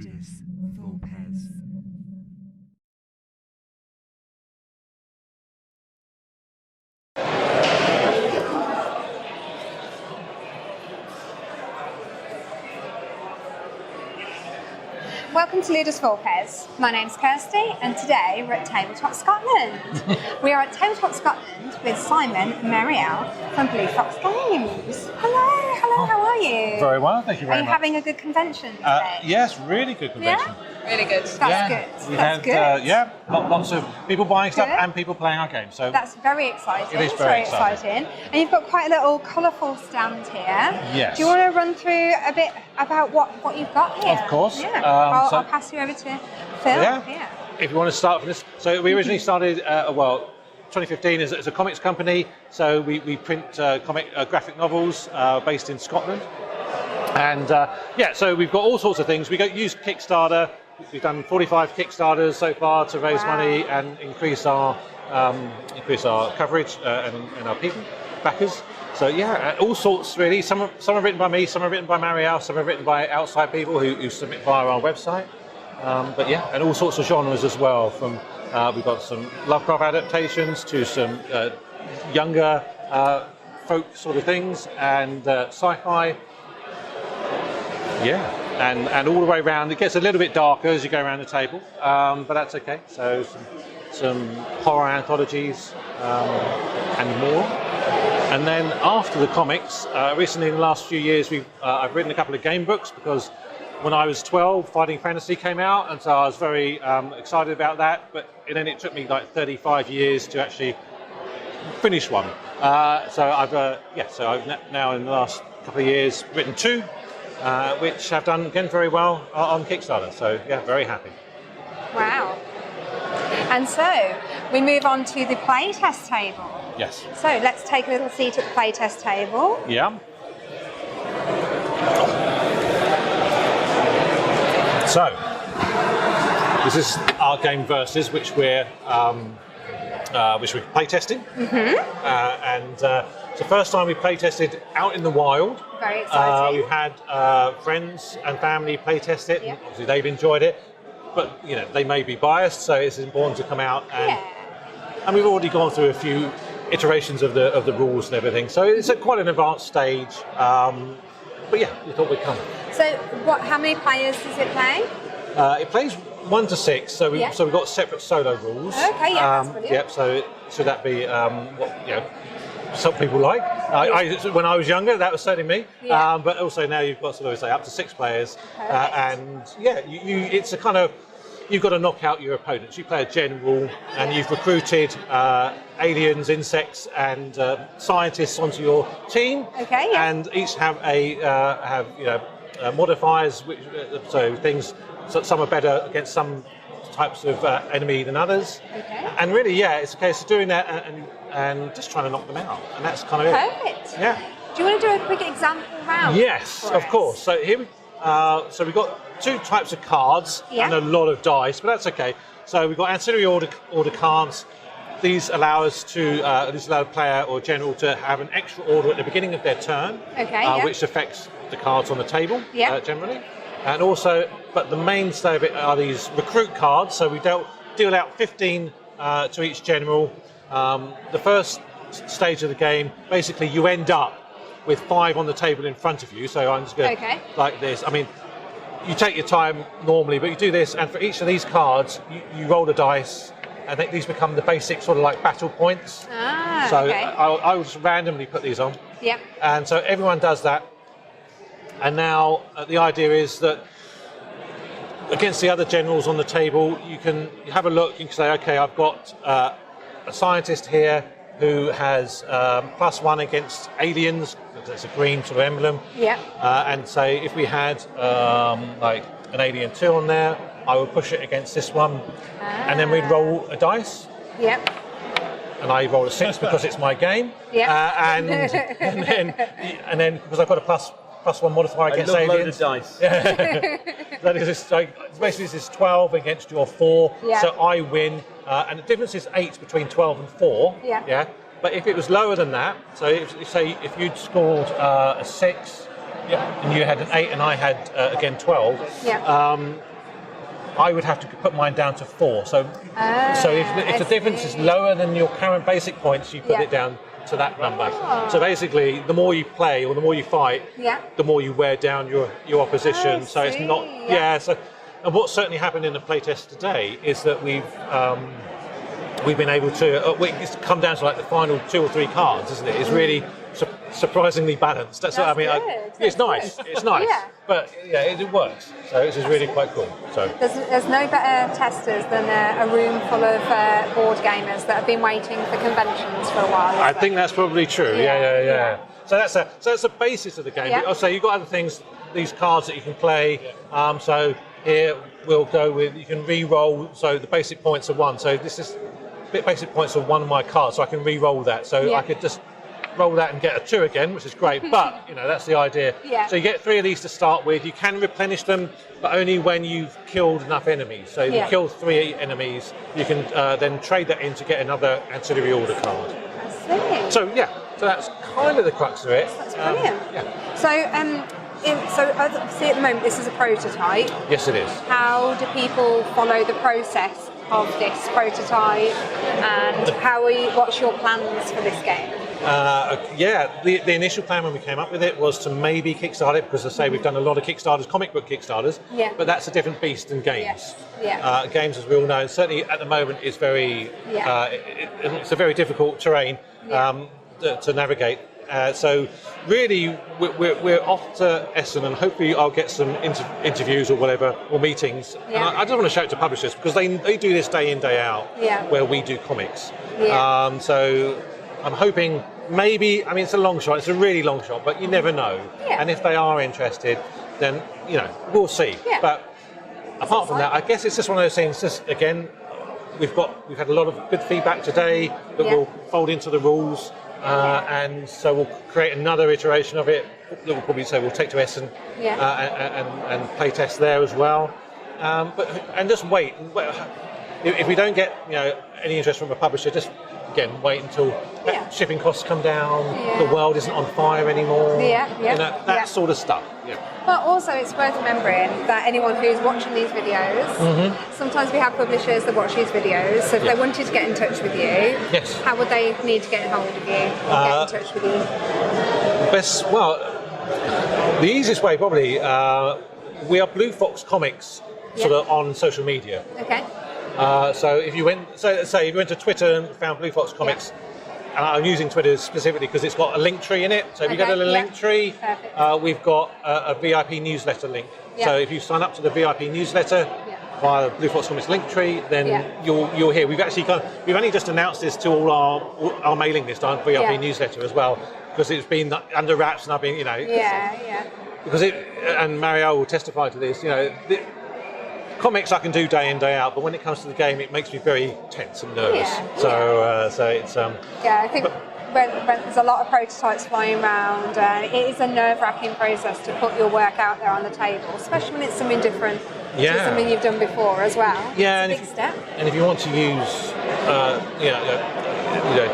Leaders, full pairs. Welcome to Ludus Pairs. My name's Kirsty and today we're at Tabletop Scotland. We are at Tabletop Scotland with Simon and Marielle from Blue Fox Games. Hello, how are you? Very well, thank you very much. Are you having a good convention today? Yes, really good convention. Yeah? Really good. That's good. We That's had, good. lots of people buying stuff Good. and people playing our games. So That's very exciting. It is It's very exciting. And you've got quite a little colourful stand here. Yes. Do you want to run through a bit about what you've got here? Of course. Yeah. So- I'll pass you over to Phil. Yeah. If you want to start from this, so we originally started, 2015 as a comics company. So we print graphic novels based in Scotland. And so we've got all sorts of things. We use Kickstarter. We've done 45 Kickstarters so far to raise money and increase our coverage and our people, backers. So all sorts really. Some are written by me, some are written by Marielle, some are written by outside people who submit via our website. And all sorts of genres as well. From we've got some Lovecraft adaptations to some younger folk sort of things and sci-fi. And all the way around. It gets a little bit darker as you go around the table, but that's okay. So some horror anthologies and more. And then after the comics, recently in the last few years, I've written a couple of game books because when I was 12, Fighting Fantasy came out, and so I was very excited about that. But then it took me like 35 years to actually finish one. So I've now in the last couple of years written two, which have done again very well on Kickstarter. So very happy. Wow. And so we move on to the playtest table. Yes. So let's take a little seat at the playtest table. Yeah. So this is our game Versus, which we're playtesting. It's the first time we playtested out in the wild. Very exciting. We've had friends and family playtest it, and obviously they've enjoyed it. But they may be biased, so it's important to come out and we've already gone through a few iterations of the rules and everything. So it's at quite an advanced stage. But we thought we'd come. So how many players does it play? It plays 1 to 6, so we've got separate solo rules. Okay, that's brilliant. So should that be what some people like? When I was younger, that was certainly me. Yeah. But also now you've got sort of up to 6 players, it's a kind of you've got to knock out your opponents. You play a general, and you've recruited aliens, insects, and scientists onto your team. Okay, yeah. And each have modifiers, so things. So some are better against some types of enemy than others. Okay. And really, it's a case of doing that and just trying to knock them out. And that's kind of Perfect. it. Yeah. Do you want to do a quick example round? Yes, of course. So here we've got 2 types of cards and a lot of dice, but that's okay. So we've got ancillary order cards. These allow us to allow a player or general to have an extra order at the beginning of their turn, which affects the cards on the table generally. And also, but the mainstay of it are these recruit cards. So we deal out 15 to each general. The first stage of the game, basically you end up with 5 on the table in front of you. So I'm just going like this. I mean, you take your time normally, but you do this, and for each of these cards, you roll a dice, and these become the basic sort of like battle points. I will just randomly put these on. Yeah. And so everyone does that. And now the idea is that against the other generals on the table, you have a look, you can say, okay, I've got a scientist here who has +1 against aliens, that's a green sort of emblem. Yeah. And say if we had like an alien 2 on there, I would push it against this one, and then we'd roll a dice. Yep. And I roll a 6 because it's my game. Yeah. And then because I've got a +1 modifier against aliens. Load of dice. That is basically this is 12 against your 4, so I win. And the difference is 8 between 12 and 4. Yeah. But if it was lower than that, so if you'd scored a 6, and you had an 8 and I had again 12, I would have to put mine down to 4. So if the difference is lower than your current basic points, you put it down to that number. Oh. So basically, the more you play or the more you fight, the more you wear down your opposition. So it's not So, and what certainly happened in the playtest today is that we've been able to. It's come down to like the final 2 or 3 cards, isn't it? It's really surprisingly balanced. That's what I mean. It's nice. It's nice. But it works. So this is really quite cool. So there's no better testers than a room full of board gamers that have been waiting for conventions for a while. I think that's probably true. Yeah. So that's the basis of the game. But also you've got other things, these cards that you can play. So here we'll go with, you can re-roll. So the basic points are 1. So this is basic points are 1 of my cards. So I can re-roll that. So I could just roll that and get a 2 again, which is great, but that's the idea. So you get 3 of these to start with. You can replenish them, but only when you've killed enough enemies. So if you kill 3 enemies, you can then trade that in to get another ancillary order card. I see. So that's kind of the crux of it. That's brilliant. So obviously at the moment this is a prototype. Yes, it is. How do people follow the process of this prototype, and what's your plans for this game? The initial plan when we came up with it was to maybe kickstart it, because as I say, we've done a lot of Kickstarters, comic book Kickstarters, but that's a different beast than games. Games, as we all know, certainly at the moment is very, it's a very difficult terrain to navigate. So really, we're off to Essen, and hopefully I'll get some interviews or whatever, or meetings. And I don't want to shout to publishers, because they do this day in, day out, where we do comics. So I'm hoping maybe, I mean, it's a long shot, it's a really long shot, but you never know. And if they are interested, then, we'll see. But apart from that, I guess it's just one of those things, just again, we've had a lot of good feedback today that we'll fold into the rules. And so we'll create another iteration of it that we'll probably say we'll take to Essen and play test there as well. And just wait. If we don't get any interest from a publisher, just again wait until shipping costs come down, the world isn't on fire anymore. That sort of stuff. But also it's worth remembering that anyone who's watching these videos, sometimes we have publishers that watch these videos, so if they wanted to get in touch with you, how would they need to get in hold of you or get in touch with you? The easiest way probably, we are Blue Fox Comics sort of on social media. Okay. So if you went, say if you went to Twitter and found Blue Fox Comics, and I'm using Twitter specifically because it's got a link tree in it. So if you go to the link tree, we've got a VIP newsletter link. So if you sign up to the VIP newsletter via the Blue Fox Comics link tree, then you'll hear. We've only just announced this to all our mailing list, our VIP newsletter as well, because it's been under wraps, and I've been, because and Marielle will testify to this. Comics I can do day in, day out, but when it comes to the game, it makes me very tense and nervous. So it's I think when there's a lot of prototypes flying around, it is a nerve-wracking process to put your work out there on the table, especially when it's something different to something you've done before as well. It's a big step. And if you want to use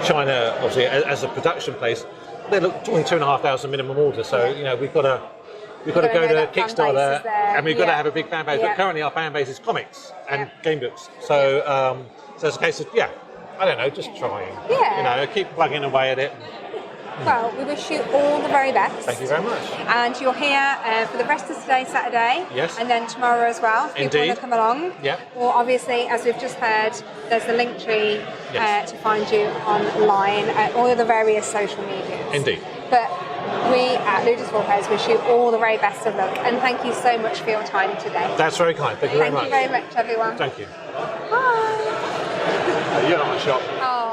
China obviously as a production place, they're talking 2,500 minimum order. So we've got to go to Kickstarter, and we've got to have a big fan base. But currently our fan base is comics and game books. So so it's a case of I don't know, just trying. Keep plugging away at it. Well, we wish you all the very best. Thank you very much. And you're here for the rest of today, Saturday. Yes. And then tomorrow as well. If people want to come along. Or obviously, as we've just heard, there's the link tree to find you online at all the various social medias. Indeed. But we at Ludus Warpers wish you all the very best of luck, and thank you so much for your time today. That's very kind. Thank you very much. Thank you very much, everyone. Thank you. Bye. You're not my shop. Oh.